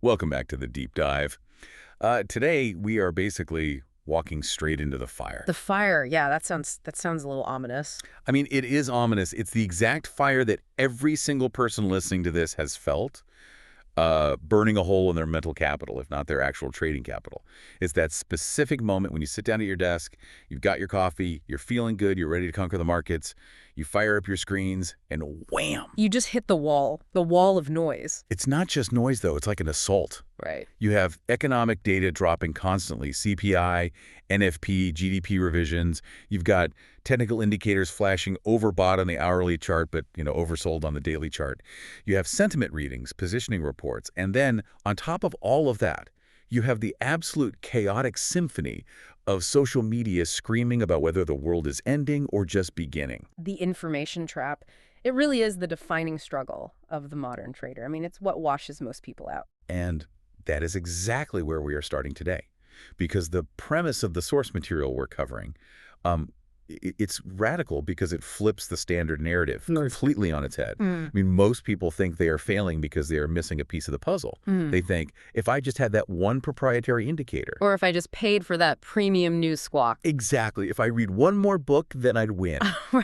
Welcome back to the deep dive. Today, we are basically walking straight into the fire. The fire, yeah, that sounds a little ominous. I mean, it is ominous. It's the exact fire that every single person listening to this has felt, burning a hole in their mental capital, if not their actual trading capital. It's that specific moment when you sit down at your desk, you've got your coffee, you're feeling good, you're ready to conquer the markets, you fire up your screens, and wham! You just hit the wall of noise. It's not just noise, though. It's like an assault. Right. You have economic data dropping constantly, CPI, NFP, GDP revisions. You've got technical indicators flashing overbought on the hourly chart, but oversold on the daily chart. You have sentiment readings, positioning reports, and then on top of all of that, you have the absolute chaotic symphony of social media screaming about whether the world is ending or just beginning. The information trap, it really is the defining struggle of the modern trader. I mean, it's what washes most people out. And that is exactly where we are starting today, because the premise of the source material we're covering, it's radical because it flips the standard narrative completely on its head. I mean, most people think they are failing because they are missing a piece of the puzzle. They think, if I just had that one proprietary indicator. Or if I just paid for that premium news squawk. Exactly. If I read one more book, then I'd win.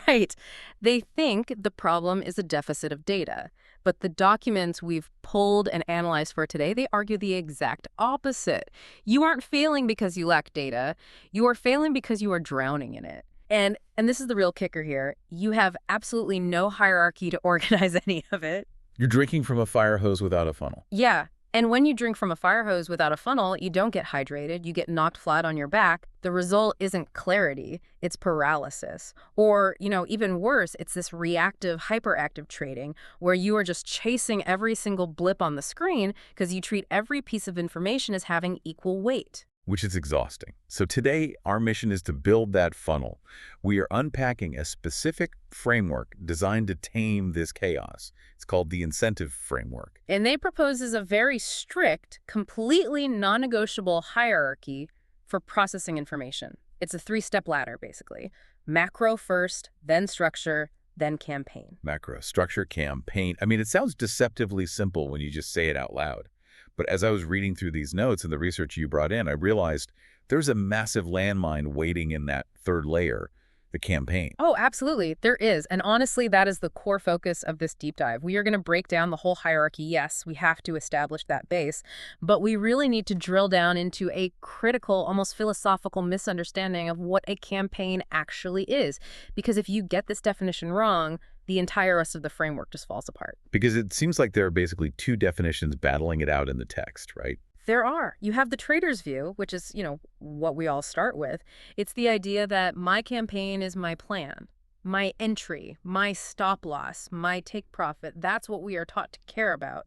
Right. They think the problem is a deficit of data. But the documents we've pulled and analyzed for today, they argue the exact opposite. You aren't failing because you lack data. You are failing because you are drowning in it. And this is the real kicker here. You have absolutely no hierarchy to organize any of it. You're drinking from a fire hose without a funnel. Yeah. And when you drink from a fire hose without a funnel, you don't get hydrated. You get knocked flat on your back. The result isn't clarity. It's paralysis. Or, even worse, it's this reactive, hyperactive trading where you are just chasing every single blip on the screen because you treat every piece of information as having equal weight. Which is exhausting. So today, our mission is to build that funnel. We are unpacking a specific framework designed to tame this chaos. It's called the incentive framework. And they proposes a very strict, completely non-negotiable hierarchy for processing information. It's a three-step ladder, basically. Macro first, then structure, then campaign. Macro, structure, campaign. I mean, it sounds deceptively simple when you just say it out loud. But as I was reading through these notes and the research you brought in, I realized there's a massive landmine waiting in that third layer, the campaign. Oh, absolutely. There is. And honestly, that is the core focus of this deep dive. We are going to break down the whole hierarchy. Yes, we have to establish that base, but we really need to drill down into a critical, almost philosophical misunderstanding of what a campaign actually is. Because if you get this definition wrong, the entire rest of the framework just falls apart. Because it seems like there are basically two definitions battling it out in the text, right? There are. You have the trader's view, which is, what we all start with. It's the idea that my campaign is my plan, my entry, my stop loss, my take profit. That's what we are taught to care about.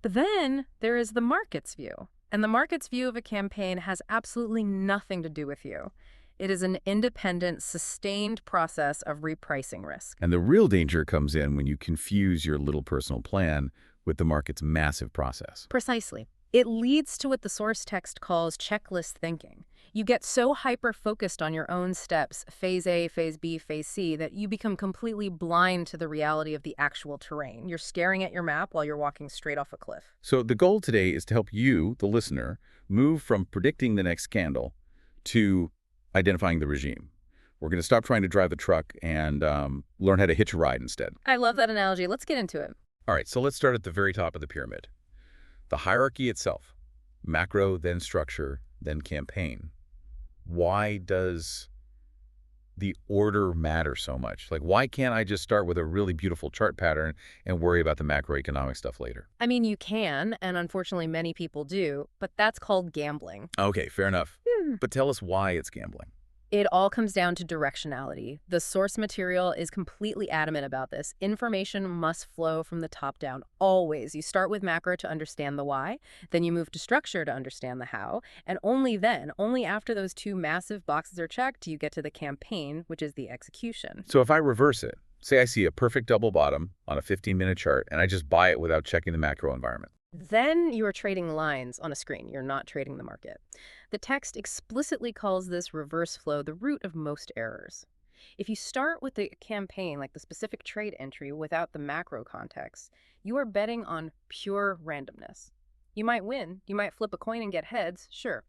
But then there is the market's view. And the market's view of a campaign has absolutely nothing to do with you. It is an independent, sustained process of repricing risk. And the real danger comes in when you confuse your little personal plan with the market's massive process. Precisely. It leads to what the source text calls checklist thinking. You get so hyper-focused on your own steps, phase A, phase B, phase C, that you become completely blind to the reality of the actual terrain. You're staring at your map while you're walking straight off a cliff. So the goal today is to help you, the listener, move from predicting the next scandal to identifying the regime. We're going to stop trying to drive the truck and learn how to hitch a ride instead. I love that analogy. Let's get into it. All right, so let's start at the very top of the pyramid. The hierarchy itself, macro, then structure, then campaign. Why does the order matter so much? Like, why can't I just start with a really beautiful chart pattern and worry about the macroeconomic stuff later? I mean, you can, and unfortunately many people do, but that's called gambling. Okay, fair enough. But tell us why it's gambling. It all comes down to directionality. The source material is completely adamant about this. Information must flow from the top down, always. You start with macro to understand the why, then you move to structure to understand the how, and only then, only after those two massive boxes are checked, do you get to the campaign, which is the execution. So if I reverse it, say I see a perfect double bottom on a 15-minute chart, and I just buy it without checking the macro environment. Then you are trading lines on a screen. You're not trading the market. The text explicitly calls this reverse flow the root of most errors. If you start with the campaign, like the specific trade entry, without the macro context, you are betting on pure randomness. You might win, you might flip a coin and get heads, sure,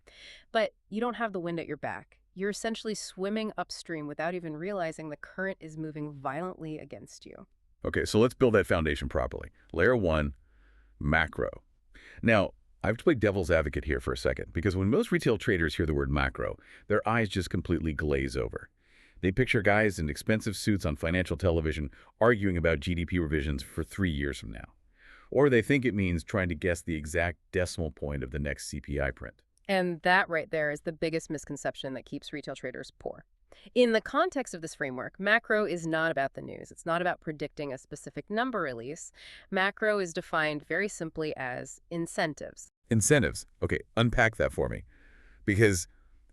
but you don't have the wind at your back. You're essentially swimming upstream without even realizing the current is moving violently against you. Okay, so let's build that foundation properly. Layer one, macro. Now, I have to play devil's advocate here for a second, because when most retail traders hear the word macro, their eyes just completely glaze over. They picture guys in expensive suits on financial television arguing about GDP revisions for 3 years from now. Or they think it means trying to guess the exact decimal point of the next CPI print. And that right there is the biggest misconception that keeps retail traders poor. In the context of this framework, macro is not about the news. It's not about predicting a specific number release. Macro is defined very simply as incentives. Incentives. Okay, unpack that for me. Because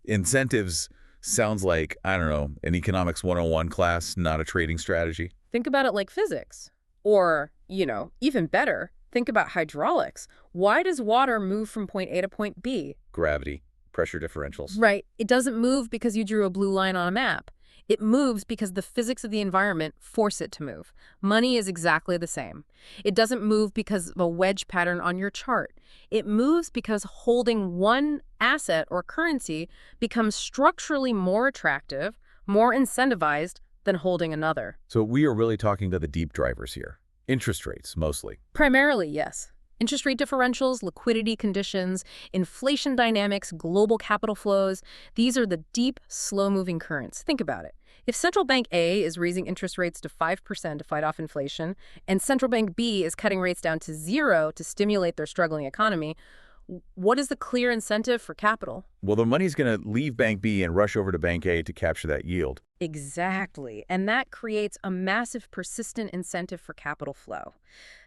incentives sounds like, I don't know, an economics 101 class, not a trading strategy. Think about it like physics. Or, even better, think about hydraulics. Why does water move from point A to point B? Gravity, pressure differentials. Right. It doesn't move because you drew a blue line on a map. It moves because the physics of the environment force it to move. Money is exactly the same. It doesn't move because of a wedge pattern on your chart. It moves because holding one asset or currency becomes structurally more attractive, more incentivized than holding another. So we are really talking to the deep drivers here. Interest rates, mostly. Primarily, yes. Interest rate differentials, liquidity conditions, inflation dynamics, global capital flows. These are the deep, slow-moving currents. Think about it. If central bank A is raising interest rates to 5% to fight off inflation, and central bank B is cutting rates down to 0 to stimulate their struggling economy, what is the clear incentive for capital? Well, the money's going to leave Bank B and rush over to Bank A to capture that yield. Exactly. And that creates a massive, persistent incentive for capital flow.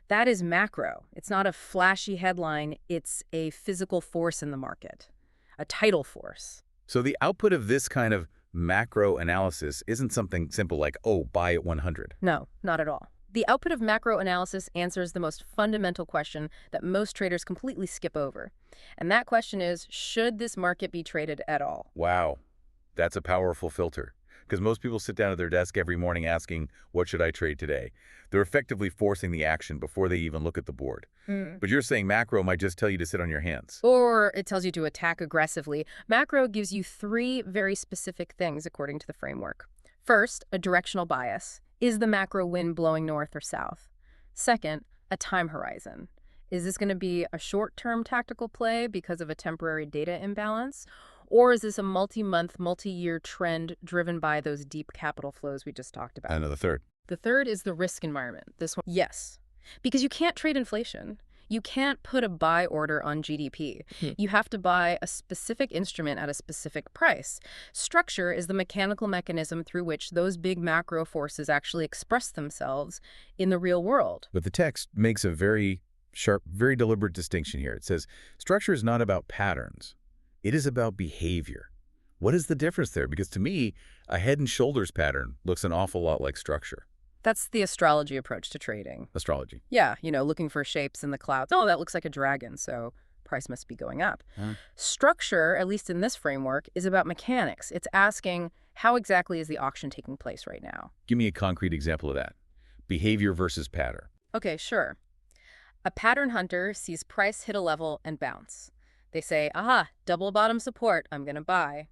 That is macro. It's not a flashy headline. It's a physical force in the market, a tidal force. So the output of this kind of macro analysis isn't something simple like, oh, buy at 100. No, not at all. The output of macro analysis answers the most fundamental question that most traders completely skip over. And that question is, should this market be traded at all? Wow, that's a powerful filter. Because most people sit down at their desk every morning asking, what should I trade today? They're effectively forcing the action before they even look at the board. But you're saying macro might just tell you to sit on your hands. Or it tells you to attack aggressively. Macro gives you 3 very specific things according to the framework. First, a directional bias. Is the macro wind blowing north or south? Second, a time horizon. Is this going to be a short-term tactical play because of a temporary data imbalance? Or is this a multi-month, multi-year trend driven by those deep capital flows we just talked about? And the third. The third is the risk environment. This one, yes. Because you can't trade inflation. You can't put a buy order on GDP. You have to buy a specific instrument at a specific price. Structure is the mechanical mechanism through which those big macro forces actually express themselves in the real world. But the text makes a very sharp, very deliberate distinction here. It says, structure is not about patterns. It is about behavior. What is the difference there? Because to me, a head and shoulders pattern looks an awful lot like structure. That's the astrology approach to trading. Astrology. Yeah, looking for shapes in the clouds. Oh, that looks like a dragon, so price must be going up. Structure, at least in this framework, is about mechanics. It's asking, how exactly is the auction taking place right now? Give me a concrete example of that. Behavior versus pattern. Okay, sure. A pattern hunter sees price hit a level and bounce. They say, aha, double bottom support, I'm going to buy.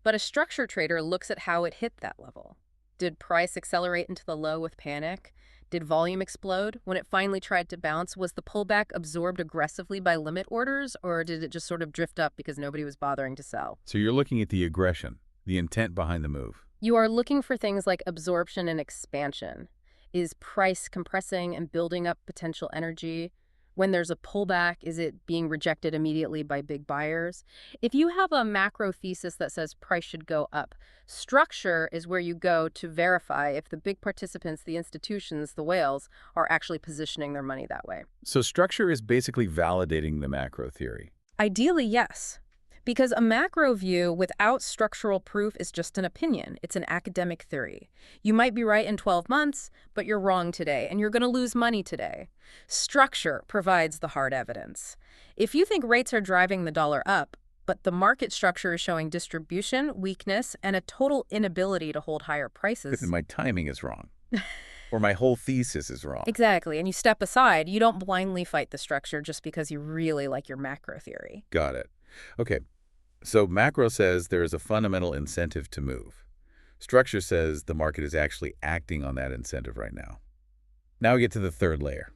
But a structure trader looks at how it hit that level. Did price accelerate into the low with panic? Did volume explode? When it finally tried to bounce, was the pullback absorbed aggressively by limit orders, or did it just sort of drift up because nobody was bothering to sell? So you're looking at the aggression, the intent behind the move. You are looking for things like absorption and expansion. Is price compressing and building up potential energy? When there's a pullback, is it being rejected immediately by big buyers? If you have a macro thesis that says price should go up, structure is where you go to verify if the big participants, the institutions, the whales, are actually positioning their money that way. So structure is basically validating the macro theory. Ideally, yes. Because a macro view without structural proof is just an opinion. It's an academic theory. You might be right in 12 months, but you're wrong today, and you're going to lose money today. Structure provides the hard evidence. If you think rates are driving the dollar up, but the market structure is showing distribution, weakness, and a total inability to hold higher prices. My timing is wrong. Or my whole thesis is wrong. Exactly. And you step aside. You don't blindly fight the structure just because you really like your macro theory. Got it. Okay, so macro says there is a fundamental incentive to move. Structure says the market is actually acting on that incentive right now. Now we get to the third layer,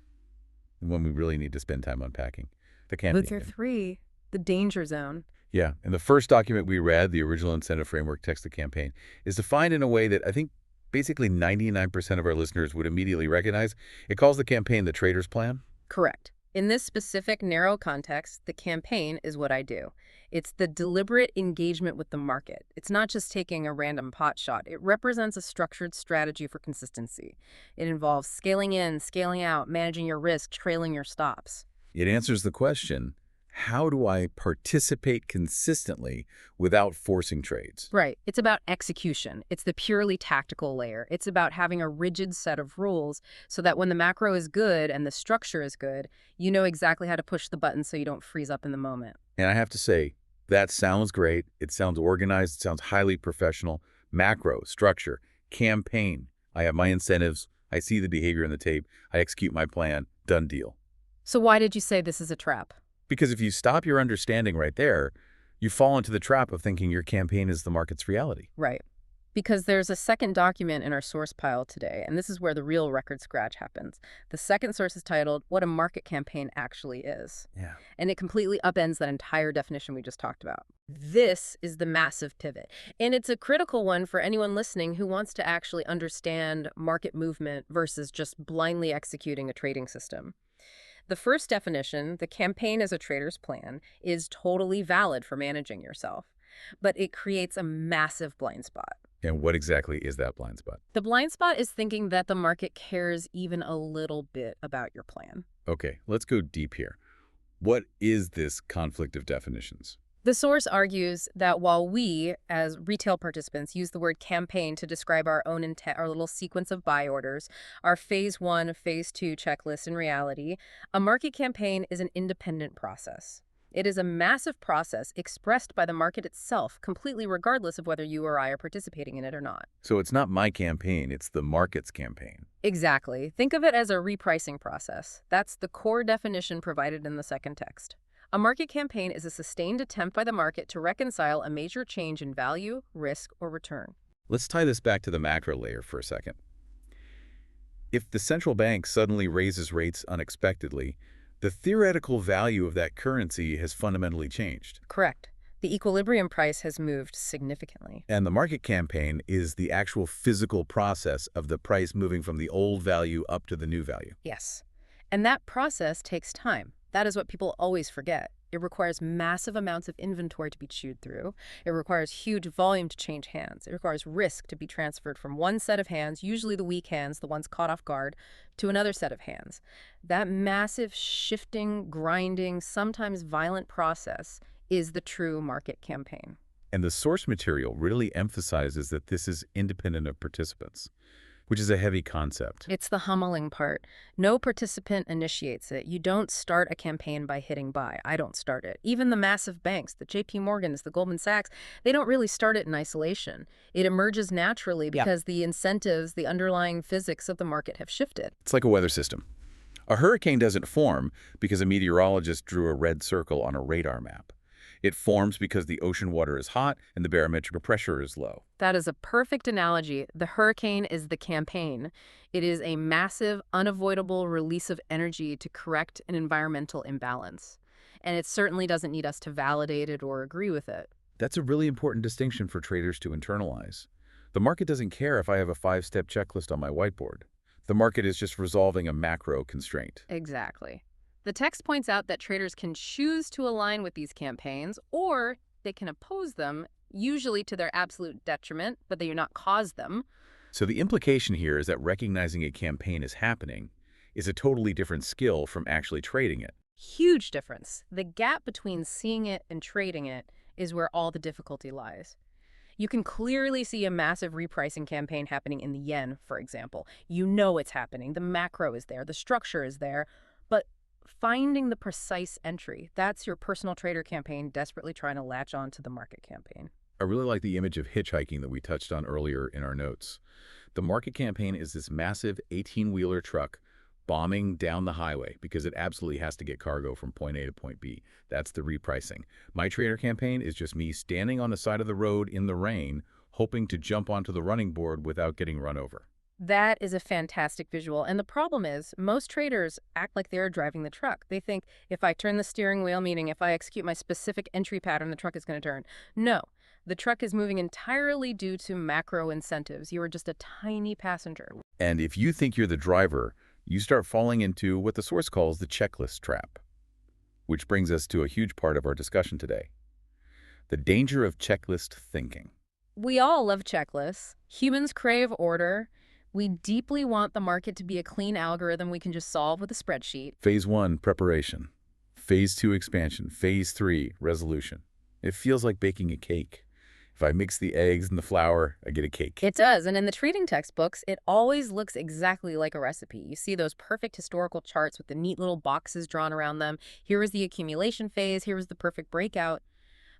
the one we really need to spend time unpacking, the Luther campaign. 3, the danger zone. Yeah, in the first document we read, the original incentive framework text of campaign, is defined in a way that I think basically 99% of our listeners would immediately recognize. It calls the campaign the trader's plan. Correct. In this specific narrow context, the campaign is what I do. It's the deliberate engagement with the market. It's not just taking a random pot shot. It represents a structured strategy for consistency. It involves scaling in, scaling out, managing your risk, trailing your stops. It answers the question, how do I participate consistently without forcing trades? Right. It's about execution. It's the purely tactical layer. It's about having a rigid set of rules so that when the macro is good and the structure is good, you know exactly how to push the button so you don't freeze up in the moment. And I have to say, that sounds great. It sounds organized. It sounds highly professional. Macro, structure, campaign. I have my incentives. I see the behavior in the tape. I execute my plan. Done deal. So why did you say this is a trap? Because if you stop your understanding right there, you fall into the trap of thinking your campaign is the market's reality. Right. Because there's a second document in our source pile today, and this is where the real record scratch happens. The second source is titled, What a Market Campaign Actually Is. Yeah. And it completely upends that entire definition we just talked about. This is the massive pivot. And it's a critical one for anyone listening who wants to actually understand market movement versus just blindly executing a trading system. The first definition, the campaign as a trader's plan, is totally valid for managing yourself, but it creates a massive blind spot. And what exactly is that blind spot? The blind spot is thinking that the market cares even a little bit about your plan. Okay, let's go deep here. What is this conflict of definitions? The source argues that while we, as retail participants, use the word campaign to describe our own intent, our little sequence of buy orders, our phase 1, phase 2 checklist in reality, a market campaign is an independent process. It is a massive process expressed by the market itself, completely regardless of whether you or I are participating in it or not. So it's not my campaign, it's the market's campaign. Exactly. Think of it as a repricing process. That's the core definition provided in the second text. A market campaign is a sustained attempt by the market to reconcile a major change in value, risk, or return. Let's tie this back to the macro layer for a second. If the central bank suddenly raises rates unexpectedly, the theoretical value of that currency has fundamentally changed. Correct. The equilibrium price has moved significantly. And the market campaign is the actual physical process of the price moving from the old value up to the new value. Yes. And that process takes time. That is what people always forget. It requires massive amounts of inventory to be chewed through. It requires huge volume to change hands. It requires risk to be transferred from one set of hands, usually the weak hands, the ones caught off guard, to another set of hands. That massive shifting, grinding, sometimes violent process is the true market campaign. And the source material really emphasizes that this is independent of participants, which is a heavy concept. It's the hummeling part. No participant initiates it. You don't start a campaign by hitting buy. I don't start it. Even the massive banks, the JP Morgans, the Goldman Sachs, they don't really start it in isolation. It emerges naturally because the incentives, the underlying physics of the market have shifted. It's like a weather system. A hurricane doesn't form because a meteorologist drew a red circle on a radar map. It forms because the ocean water is hot and the barometric pressure is low. That is a perfect analogy. The hurricane is the campaign. It is a massive, unavoidable release of energy to correct an environmental imbalance. And it certainly doesn't need us to validate it or agree with it. That's a really important distinction for traders to internalize. The market doesn't care if I have a 5-step checklist on my whiteboard. The market is just resolving a macro constraint. Exactly. The text points out that traders can choose to align with these campaigns, or they can oppose them, usually to their absolute detriment, but they do not cause them. So the implication here is that recognizing a campaign is happening is a totally different skill from actually trading it. Huge difference. The gap between seeing it and trading it is where all the difficulty lies. You can clearly see a massive repricing campaign happening in the yen, for example. You know it's happening. The macro is there. The structure is there. But finding the precise entry, that's your personal trader campaign desperately trying to latch on to the market campaign. I really like the image of hitchhiking that we touched on earlier in our notes. The market campaign is this massive 18-wheeler truck bombing down the highway because it absolutely has to get cargo from point A to point B. That's the repricing. My trader campaign is just me standing on the side of the road in the rain, hoping to jump onto the running board without getting run over. That is a fantastic visual. And the problem is, most traders act like they're driving the truck. They think if I turn the steering wheel, meaning if I execute my specific entry pattern, the truck is going to turn. No, the truck is moving entirely due to macro incentives. You are just a tiny passenger. And if you think you're the driver, you start falling into what the source calls the checklist trap. Which brings us to a huge part of our discussion today. The danger of checklist thinking. We all love checklists. Humans crave order. We deeply want the market to be a clean algorithm we can just solve with a spreadsheet. Phase 1, preparation. Phase 2, expansion. Phase 3, resolution. It feels like baking a cake. If I mix the eggs and the flour, I get a cake. It does, and in the trading textbooks, it always looks exactly like a recipe. You see those perfect historical charts with the neat little boxes drawn around them. Here is the accumulation phase, here is the perfect breakout.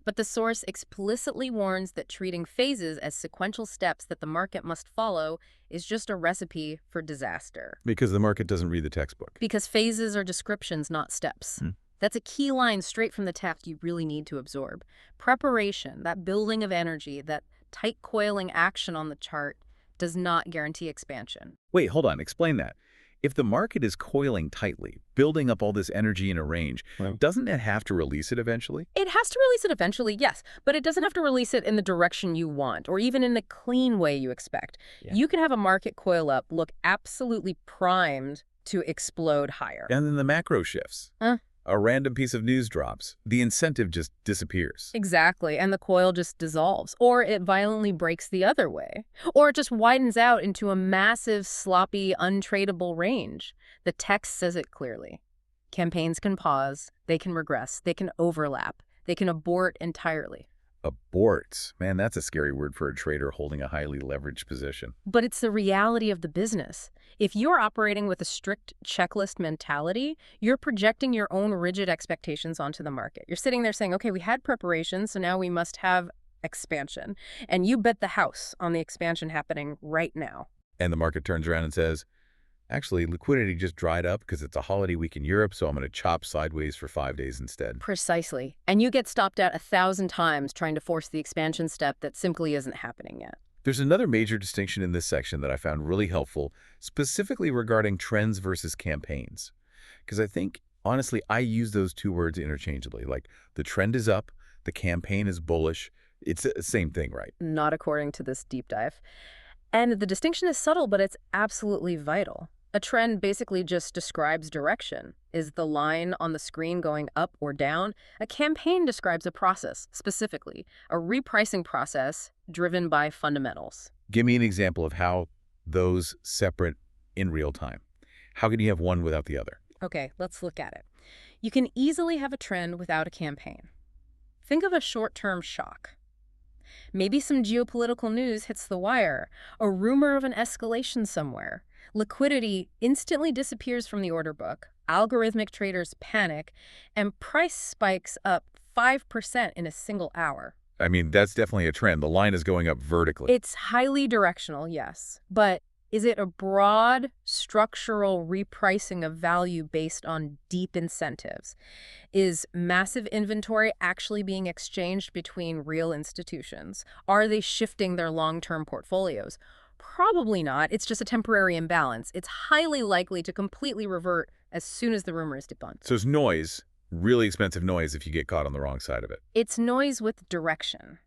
But the source explicitly warns that treating phases as sequential steps that the market must follow is just a recipe for disaster. Because the market doesn't read the textbook. Because phases are descriptions, not steps. That's a key line straight from the text you really need to absorb. Preparation, that building of energy, that tight coiling action on the chart does not guarantee expansion. Wait, hold on. Explain that. If the market is coiling tightly, building up all this energy in a range, doesn't it have to release it eventually? It has to release it eventually, yes, but it doesn't have to release it in the direction you want or even in the clean way you expect. Yeah. You can have a market coil up, look absolutely primed to explode higher. And then the macro shifts. A random piece of news drops. The incentive just disappears. Exactly, and the coil just dissolves, or it violently breaks the other way, or it just widens out into a massive, sloppy, untradeable range. The text says it clearly. Campaigns can pause, they can regress, they can overlap, they can abort entirely. Abort. Man, that's a scary word for a trader holding a highly leveraged position. But it's the reality of the business. If you're operating with a strict checklist mentality, you're projecting your own rigid expectations onto the market. You're sitting there saying, okay, we had preparation, so now we must have expansion. And you bet the house on the expansion happening right now. And the market turns around and says, actually, liquidity just dried up because it's a holiday week in Europe, so I'm going to chop sideways for 5 days instead. Precisely. And you get stopped out 1,000 times trying to force the expansion step that simply isn't happening yet. There's another major distinction in this section that I found really helpful, specifically regarding trends versus campaigns. Because I think, honestly, I use those two words interchangeably. Like, the trend is up, the campaign is bullish. It's the same thing, right? Not according to this deep dive. And the distinction is subtle, but it's absolutely vital. A trend basically just describes direction. Is the line on the screen going up or down? A campaign describes a process, specifically, a repricing process driven by fundamentals. Give me an example of how those separate in real time. How can you have one without the other? Okay, let's look at it. You can easily have a trend without a campaign. Think of a short-term shock. Maybe some geopolitical news hits the wire, a rumor of an escalation somewhere. Liquidity instantly disappears from the order book, algorithmic traders panic, and price spikes up 5% in a single hour. I mean, that's definitely a trend. The line is going up vertically. It's highly directional, yes, but is it a broad, structural repricing of value based on deep incentives? Is massive inventory actually being exchanged between real institutions? Are they shifting their long-term portfolios? Probably not. It's just a temporary imbalance. It's highly likely to completely revert as soon as the rumor is debunked. So it's noise, really expensive noise if you get caught on the wrong side of it. It's noise with direction.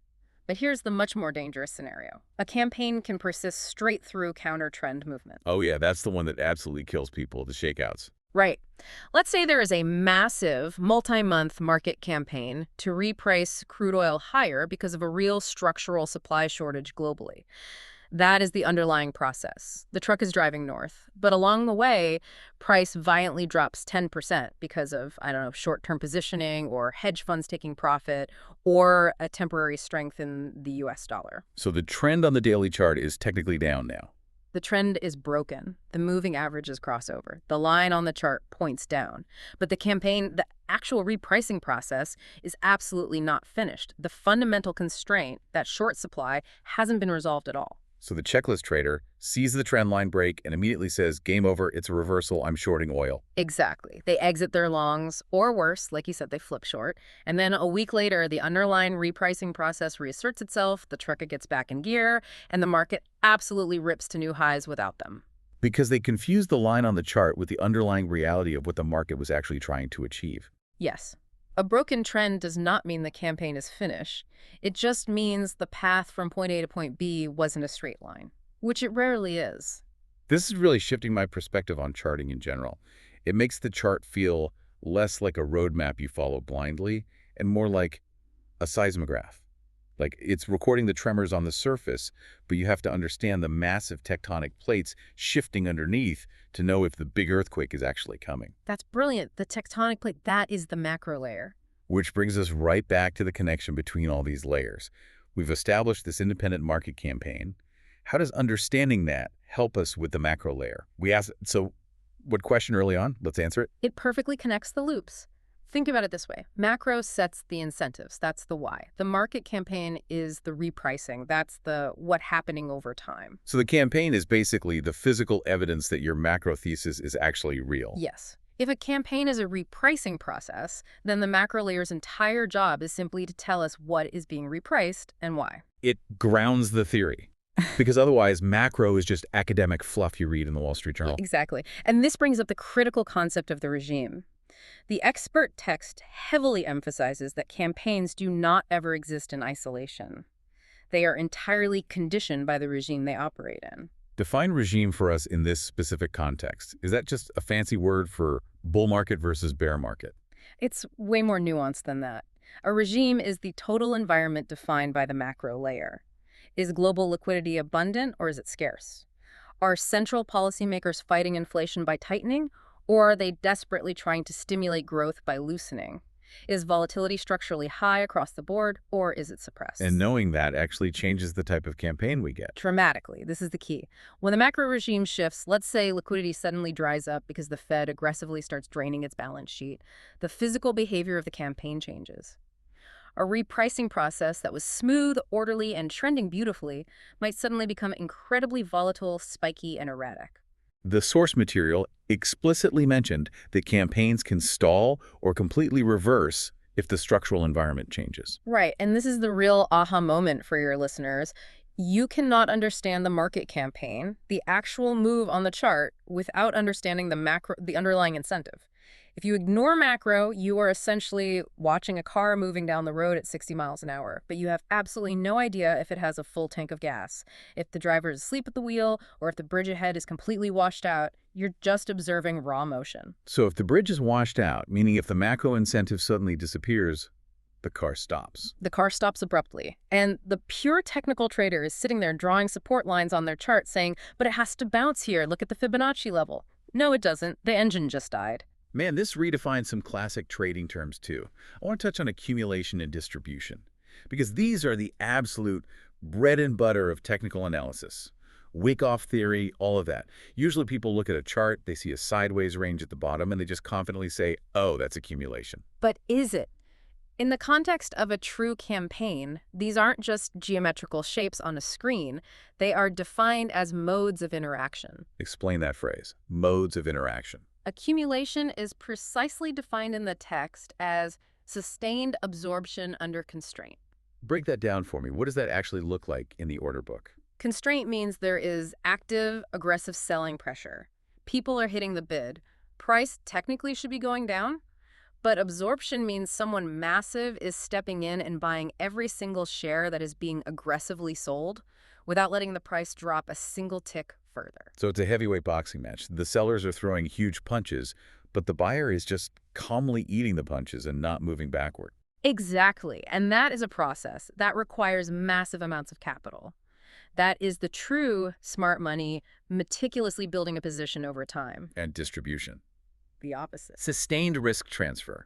But here's the much more dangerous scenario. A campaign can persist straight through counter-trend movement. Oh yeah, that's the one that absolutely kills people, the shakeouts. Right. Let's say there is a massive multi-month market campaign to reprice crude oil higher because of a real structural supply shortage globally. That is the underlying process. The truck is driving north, but along the way, price violently drops 10% because of, I don't know, short-term positioning or hedge funds taking profit or a temporary strength in the US dollar. So the trend on the daily chart is technically down now. The trend is broken. The moving averages cross over. The line on the chart points down. But the actual repricing process is absolutely not finished. The fundamental constraint, that short supply, hasn't been resolved at all. So the checklist trader sees the trend line break and immediately says, game over, it's a reversal, I'm shorting oil. Exactly. They exit their longs, or worse, like you said, they flip short. And then a week later, the underlying repricing process reasserts itself, the trucker gets back in gear, and the market absolutely rips to new highs without them. Because they confuse the line on the chart with the underlying reality of what the market was actually trying to achieve. Yes. A broken trend does not mean the campaign is finished. It just means the path from point A to point B wasn't a straight line, which it rarely is. This is really shifting my perspective on charting in general. It makes the chart feel less like a roadmap you follow blindly and more like a seismograph. Like it's recording the tremors on the surface, but you have to understand the massive tectonic plates shifting underneath to know if the big earthquake is actually coming. That's brilliant. The tectonic plate, that is the macro layer. Which brings us right back to the connection between all these layers. We've established this independent market campaign. How does understanding that help us with the macro layer? We asked, so what question early on? Let's answer it. It perfectly connects the loops. Think about it this way. Macro sets the incentives. That's the why. The market campaign is the repricing. That's the what happening over time. So the campaign is basically the physical evidence that your macro thesis is actually real. Yes. If a campaign is a repricing process, then the macro layer's entire job is simply to tell us what is being repriced and why. It grounds the theory. Because otherwise, macro is just academic fluff you read in the Wall Street Journal. Exactly. And this brings up the critical concept of the regime. The expert text heavily emphasizes that campaigns do not ever exist in isolation. They are entirely conditioned by the regime they operate in. Define regime for us in this specific context. Is that just a fancy word for bull market versus bear market? It's way more nuanced than that. A regime is the total environment defined by the macro layer. Is global liquidity abundant or is it scarce? Are central policymakers fighting inflation by tightening, or are they desperately trying to stimulate growth by loosening? Is volatility structurally high across the board, or is it suppressed? And knowing that actually changes the type of campaign we get. Dramatically. This is the key. When the macro regime shifts, let's say liquidity suddenly dries up because the Fed aggressively starts draining its balance sheet, the physical behavior of the campaign changes. A repricing process that was smooth, orderly, and trending beautifully might suddenly become incredibly volatile, spiky, and erratic. The source material explicitly mentioned that campaigns can stall or completely reverse if the structural environment changes. Right, and this is the real aha moment for your listeners. You cannot understand the market campaign, the actual move on the chart, without understanding the underlying incentive. If you ignore macro, you are essentially watching a car moving down the road at 60 miles an hour, but you have absolutely no idea if it has a full tank of gas, if the driver is asleep at the wheel, or if the bridge ahead is completely washed out. You're just observing raw motion. So if the bridge is washed out, meaning if the macro incentive suddenly disappears, the car stops. The car stops abruptly, and the pure technical trader is sitting there drawing support lines on their chart saying, but it has to bounce here, look at the Fibonacci level. No, it doesn't. The engine just died. Man, this redefines some classic trading terms too. I want to touch on accumulation and distribution, because these are the absolute bread and butter of technical analysis. Wyckoff theory, all of that. Usually people look at a chart, they see a sideways range at the bottom, and they just confidently say, oh, that's accumulation. But is it? In the context of a true campaign, these aren't just geometrical shapes on a screen. They are defined as modes of interaction. Explain that phrase, modes of interaction. Accumulation is precisely defined in the text as sustained absorption under constraint. Break that down for me. What does that actually look like in the order book? Constraint means there is active, aggressive selling pressure. People are hitting the bid. Price technically should be going down, but absorption means someone massive is stepping in and buying every single share that is being aggressively sold without letting the price drop a single tick further. So it's a heavyweight boxing match. The sellers are throwing huge punches, but the buyer is just calmly eating the punches and not moving backward. Exactly. And that is a process that requires massive amounts of capital. That is the true smart money, meticulously building a position over time. And distribution. The opposite. Sustained risk transfer.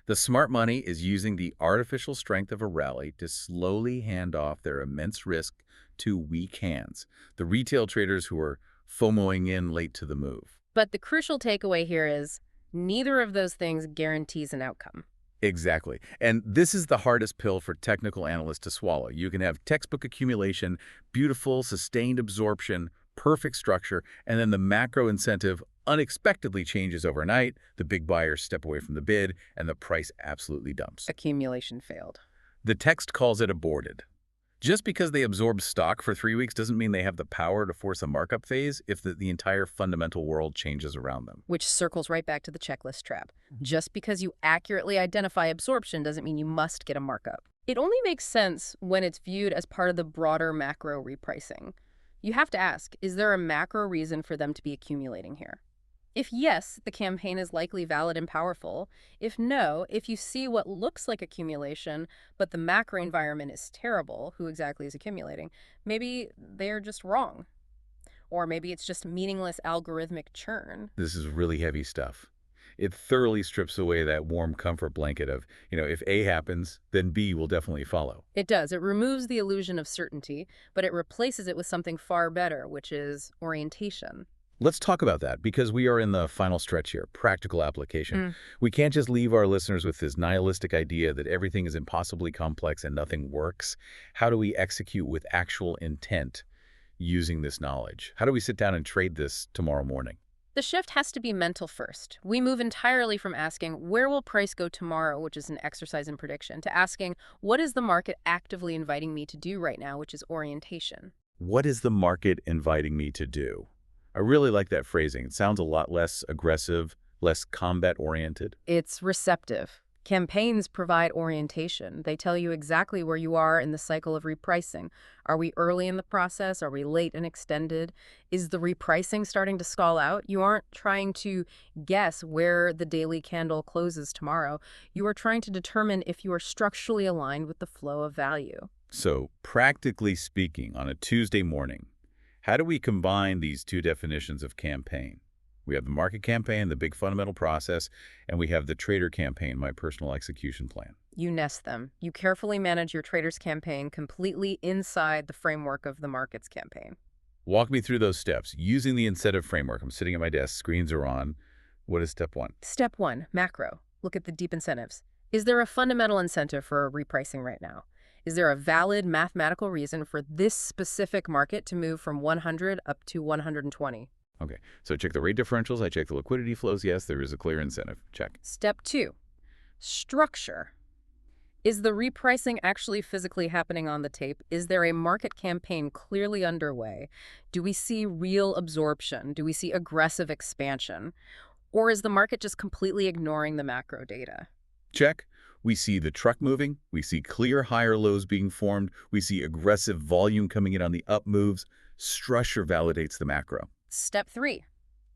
The smart money is using the artificial strength of a rally to slowly hand off their immense risk to weak hands, the retail traders who are FOMOing in late to the move. But the crucial takeaway here is neither of those things guarantees an outcome. Exactly. And this is the hardest pill for technical analysts to swallow. You can have textbook accumulation, beautiful, sustained absorption, perfect structure, and then the macro incentive unexpectedly changes overnight, the big buyers step away from the bid, and the price absolutely dumps. Accumulation failed. The text calls it aborted. Just because they absorb stock for 3 weeks doesn't mean they have the power to force a markup phase if the entire fundamental world changes around them. Which circles right back to the checklist trap. Just because you accurately identify absorption doesn't mean you must get a markup. It only makes sense when it's viewed as part of the broader macro repricing. You have to ask, is there a macro reason for them to be accumulating here? If yes, the campaign is likely valid and powerful. If no, if you see what looks like accumulation, but the macro environment is terrible, who exactly is accumulating, maybe they're just wrong. Or maybe it's just meaningless algorithmic churn. This is really heavy stuff. It thoroughly strips away that warm comfort blanket of, if A happens, then B will definitely follow. It does. It removes the illusion of certainty, but it replaces it with something far better, which is orientation. Let's talk about that because we are in the final stretch here, practical application. We can't just leave our listeners with this nihilistic idea that everything is impossibly complex and nothing works. How do we execute with actual intent using this knowledge? How do we sit down and trade this tomorrow morning? The shift has to be mental first. We move entirely from asking, where will price go tomorrow, which is an exercise in prediction, to asking, what is the market actively inviting me to do right now, which is orientation. What is the market inviting me to do? I really like that phrasing. It sounds a lot less aggressive, less combat-oriented. It's receptive. Campaigns provide orientation. They tell you exactly where you are in the cycle of repricing. Are we early in the process? Are we late and extended? Is the repricing starting to stall out? You aren't trying to guess where the daily candle closes tomorrow. You are trying to determine if you are structurally aligned with the flow of value. So, practically speaking, on a Tuesday morning, how do we combine these two definitions of campaign? We have the market campaign, the big fundamental process, and we have the trader campaign, my personal execution plan. You nest them. You carefully manage your trader's campaign completely inside the framework of the market's campaign. Walk me through those steps. Using the incentive framework, I'm sitting at my desk, screens are on. What is step one? Step one, macro. Look at the deep incentives. Is there a fundamental incentive for repricing right now? Is there a valid mathematical reason for this specific market to move from 100 up to 120? Okay, so I check the rate differentials, I check the liquidity flows. Yes, there is a clear incentive. Check. Step two, structure. Is the repricing actually physically happening on the tape? Is there a market campaign clearly underway? Do we see real absorption? Do we see aggressive expansion? Or is the market just completely ignoring the macro data? Check. We see the truck moving. We see clear higher lows being formed. We see aggressive volume coming in on the up moves. Structure validates the macro. Step three,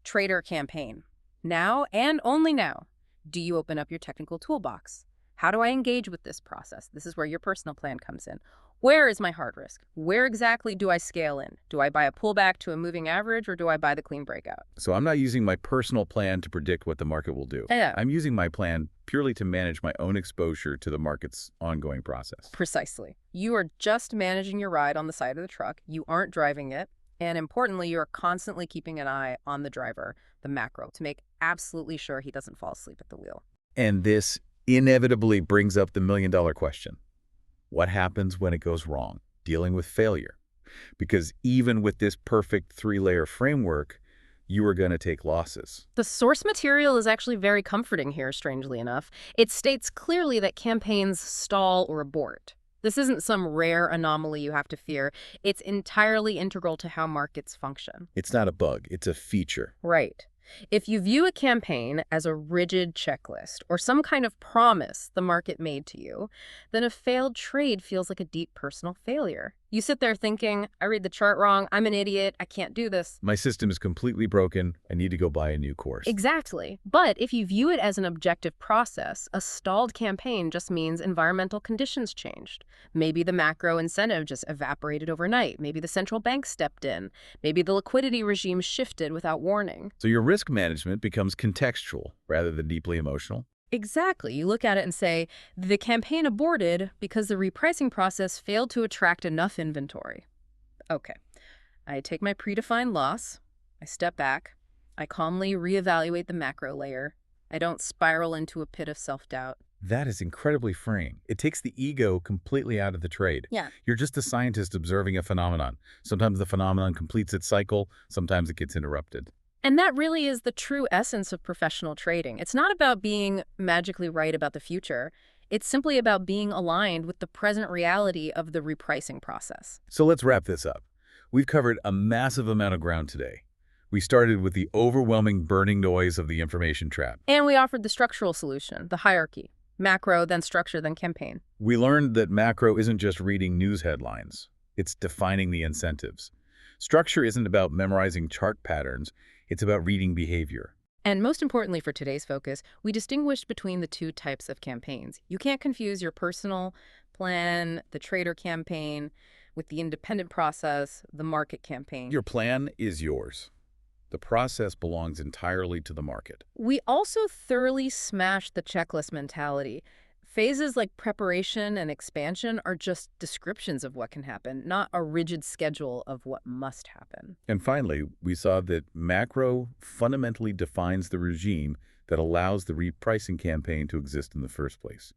trader campaign. Now and only now, do you open up your technical toolbox? How do I engage with this process? This is where your personal plan comes in. Where is my hard risk? Where exactly do I scale in? Do I buy a pullback to a moving average or do I buy the clean breakout? So I'm not using my personal plan to predict what the market will do. Yeah. I'm using my plan purely to manage my own exposure to the market's ongoing process. Precisely. You are just managing your ride on the side of the truck. You aren't driving it. And importantly, you're constantly keeping an eye on the driver, the macro, to make absolutely sure he doesn't fall asleep at the wheel. And this inevitably brings up the million-dollar question. What happens when it goes wrong? Dealing with failure. Because even with this perfect three-layer framework, you are going to take losses. The source material is actually very comforting here, strangely enough. It states clearly that campaigns stall or abort. This isn't some rare anomaly you have to fear. It's entirely integral to how markets function. It's not a bug. It's a feature. Right. If you view a campaign as a rigid checklist or some kind of promise the market made to you, then a failed trade feels like a deep personal failure. You sit there thinking, I read the chart wrong, I'm an idiot, I can't do this. My system is completely broken. I need to go buy a new course. Exactly. But if you view it as an objective process, a stalled campaign just means environmental conditions changed. Maybe the macro incentive just evaporated overnight. Maybe the central bank stepped in. Maybe the liquidity regime shifted without warning. So your risk management becomes contextual rather than deeply emotional. Exactly. You look at it and say, the campaign aborted because the repricing process failed to attract enough inventory. Okay. I take my predefined loss. I step back. I calmly reevaluate the macro layer. I don't spiral into a pit of self-doubt. That is incredibly freeing. It takes the ego completely out of the trade. Yeah. You're just a scientist observing a phenomenon. Sometimes the phenomenon completes its cycle, sometimes it gets interrupted. And that really is the true essence of professional trading. It's not about being magically right about the future. It's simply about being aligned with the present reality of the repricing process. So let's wrap this up. We've covered a massive amount of ground today. We started with the overwhelming burning noise of the information trap. And we offered the structural solution, the hierarchy: macro, then structure, then campaign. We learned that macro isn't just reading news headlines. It's defining the incentives. Structure isn't about memorizing chart patterns. It's about reading behavior. And most importantly for today's focus, we distinguished between the two types of campaigns. You can't confuse your personal plan, the trader campaign, with the independent process, the market campaign. Your plan is yours. The process belongs entirely to the market. We also thoroughly smashed the checklist mentality. Phases like preparation and expansion are just descriptions of what can happen, not a rigid schedule of what must happen. And finally, we saw that macro fundamentally defines the regime that allows the repricing campaign to exist in the first place.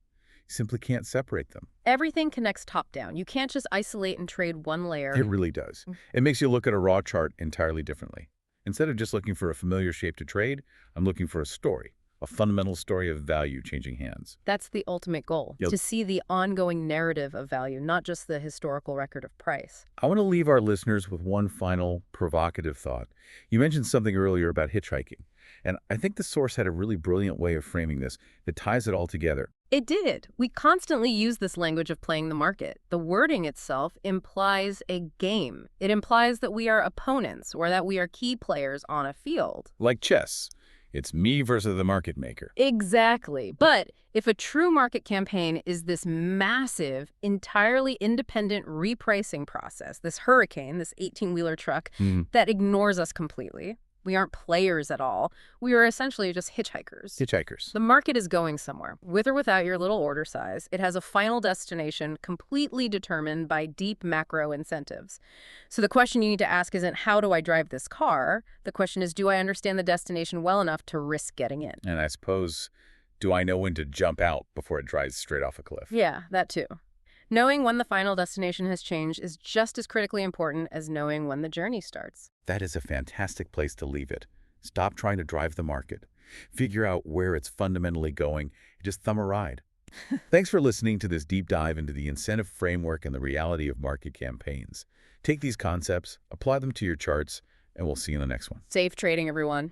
You simply can't separate them. Everything connects top-down. You can't just isolate and trade one layer. It really does. It makes you look at a raw chart entirely differently. Instead of just looking for a familiar shape to trade, I'm looking for a story, a fundamental story of value changing hands. That's the ultimate goal, Yep. to see the ongoing narrative of value, not just the historical record of price. I want to leave our listeners with one final provocative thought. You mentioned something earlier about hitchhiking, and I think the source had a really brilliant way of framing this that ties it all together. It did. We constantly use this language of playing the market. The wording itself implies a game. It implies that we are opponents or that we are key players on a field. Like chess, it's me versus the market maker. Exactly. But if a true market campaign is this massive, entirely independent repricing process, this hurricane, this 18-wheeler truck that ignores us completely, we aren't players at all. We are essentially just hitchhikers. Hitchhikers. The market is going somewhere, with or without your little order size. It has a final destination completely determined by deep macro incentives. So the question you need to ask isn't, how do I drive this car? The question is, do I understand the destination well enough to risk getting in? And I suppose, do I know when to jump out before it drives straight off a cliff? Yeah, that too. Knowing when the final destination has changed is just as critically important as knowing when the journey starts. That is a fantastic place to leave it. Stop trying to drive the market. Figure out where it's fundamentally going and just thumb a ride. Thanks for listening to this deep dive into the incentive framework and the reality of market campaigns. Take these concepts, apply them to your charts, and we'll see you in the next one. Safe trading, everyone.